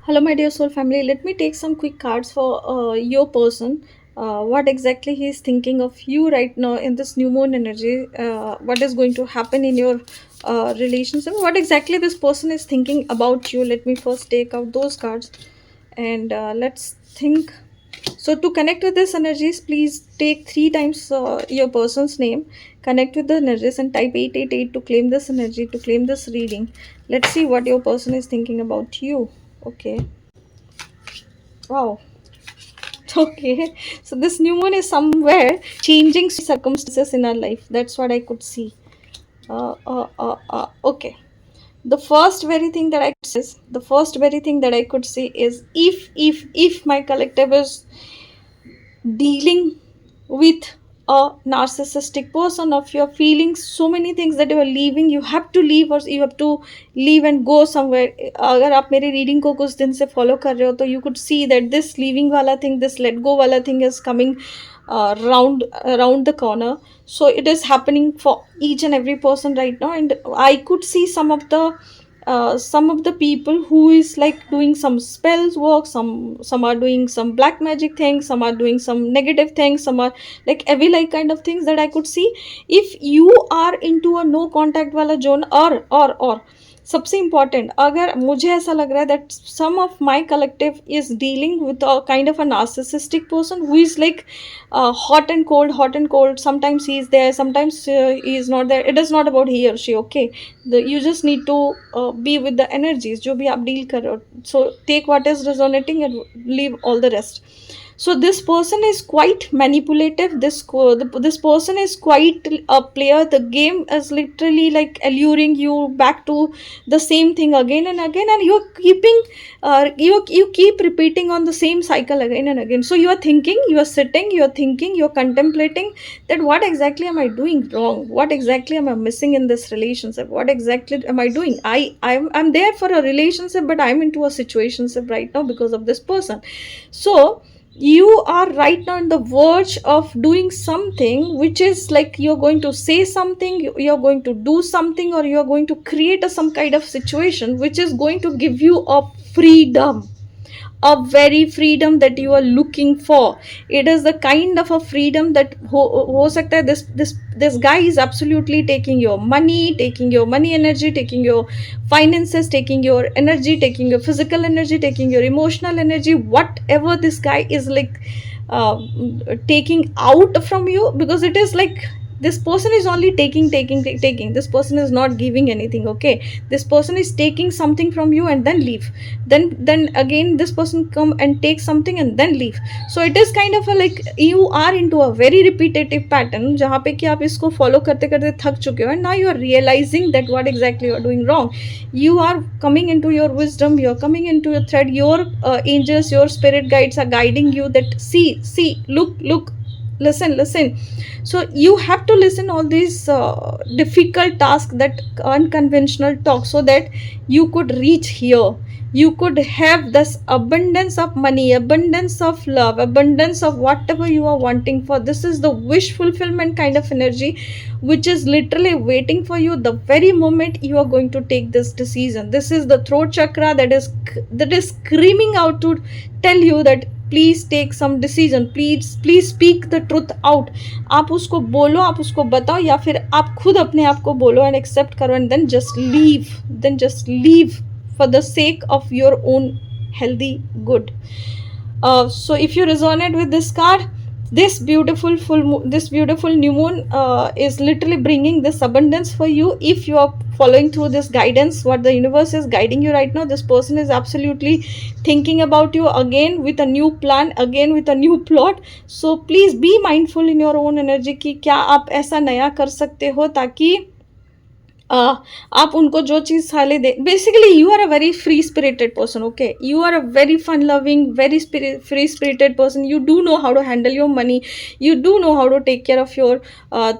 Hello, my dear soul family. Let me take some quick cards for your person. What exactly he is thinking of you right now in this new moon energy? What is going to happen in your relationship? What exactly this person is thinking about you? Let me first take out those cards and let's think. So, to connect with this energies, please take three times your person's name, connect with the energies, and type 888 to claim this energy, to claim this reading. Let's see what your person is thinking about you. Okay. Wow. Okay. So this new moon is somewhere changing circumstances in our life. That's what I could see. Okay. The first very thing that I could see is if my collective is dealing with a narcissistic person, of you're feeling so many things that you are leaving, you have to leave, or you have to leave and go somewhere. अगर आप मेरे reading को कुछ दिन से follow कर रहे हो तो you could see that this leaving वाला thing, this let go वाला thing is coming around the corner. So it is happening for each and every person right now, and I could see some of the people who is like doing some spells work, some are doing some black magic things, some are doing some negative things, some are like every like kind of things that I could see. If you are into a no contact wala zone, or सबसे important, अगर मुझे ऐसा लग रहा है that some of my collective is dealing with a kind of a narcissistic person who is like hot and cold. Sometimes he is there, sometimes he is not there. It is not about he or she. Okay, you just need to be with the energies जो भी आप deal कर रहे हो. So take what is resonating and leave all the rest. So this person is quite manipulative. This person is quite a player. The game is literally like alluring you back to the same thing again and again, and you're keeping you keep repeating on the same cycle again and again. So you are thinking, you are sitting, you are thinking, you're contemplating that what exactly am I doing wrong, what exactly am I missing in this relationship, what exactly am I doing. I'm there for a relationship, but I'm into a situationship right now because of this person. So you are right now in the verge of doing something which is like you're going to say something, you're going to do something, or you're going to create some kind of situation which is going to give you a freedom, a very freedom that you are looking for. It is the kind of a freedom that ho sakta hai this guy is absolutely taking your money energy, taking your finances, taking your energy, taking your physical energy, taking your emotional energy, whatever this guy is like uh, taking out from you, because it is like this person is only taking. This person is not giving anything. Okay, this person is taking something from you and then leave, then again this person come and take something and then leave. So it is kind of a like you are into a very repetitive pattern जहाँ पे कि आप इसको follow करते करते थक चुके हो, and now you are realizing that what exactly you are doing wrong. You are coming into your wisdom, you are coming into your thread, your angels, your spirit guides are guiding you that see, look, listen. So you have to listen all these difficult tasks, that unconventional talk, so that you could reach here. You could have this abundance of money, abundance of love, abundance of whatever you are wanting for. This is the wish fulfillment kind of energy which is literally waiting for you the very moment you are going to take this decision. This is the throat chakra that is screaming out to tell you that please take some decision, please speak the truth out. आप उसको बोलो, आप उसको बताओ, या फिर आप खुद अपने आप को बोलो एंड एक्सेप्ट करो, and then just leave for the sake of your own healthy good. So if you resonate with this card, this beautiful new moon is literally bringing this abundance for you. If you are following through this guidance, what the universe is guiding you right now, this person is absolutely thinking about you again with a new plan, again with a new plot. So please be mindful in your own energy कि क्या आप ऐसा नया कर सकते हो ताकि आप उनको जो चीज़ साले दे. Basically you are a very free spirited person. Okay, you are a very fun loving, very free spirited person. You do know how to handle your money, you do know how to take care of your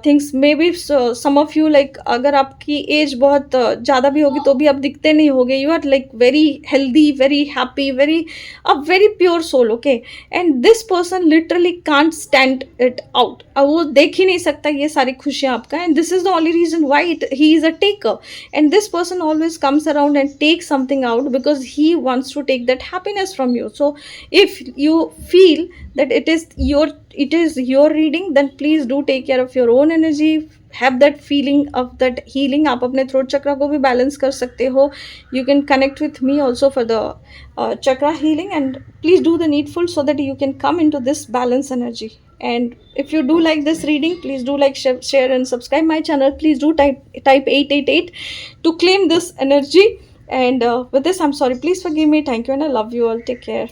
things. Maybe some of you like अगर आपकी as बहुत ज़्यादा भी होगी तो भी आप दिखते नहीं होगे. You are like very healthy, very happy, very pure soul. Okay, and this person literally can't stand it out. वो देख ही नहीं सकता ये सारी खुशियाँ आपका, and this is the only reason why he is taker, and this person always comes around and takes something out because he wants to take that happiness from you. So if you feel that it is your reading, then please do take care of your own energy. Have that feeling of that healing. आप अपने throat chakra को भी balance कर सकते हो. You can connect with me also for the chakra healing, and please do the needful so that you can come into this balance energy. And if you do like this reading, please do like, share and subscribe my channel. Please do type 888 to claim this energy. And with this, I'm sorry, please forgive me. Thank you, and I love you all. Take care.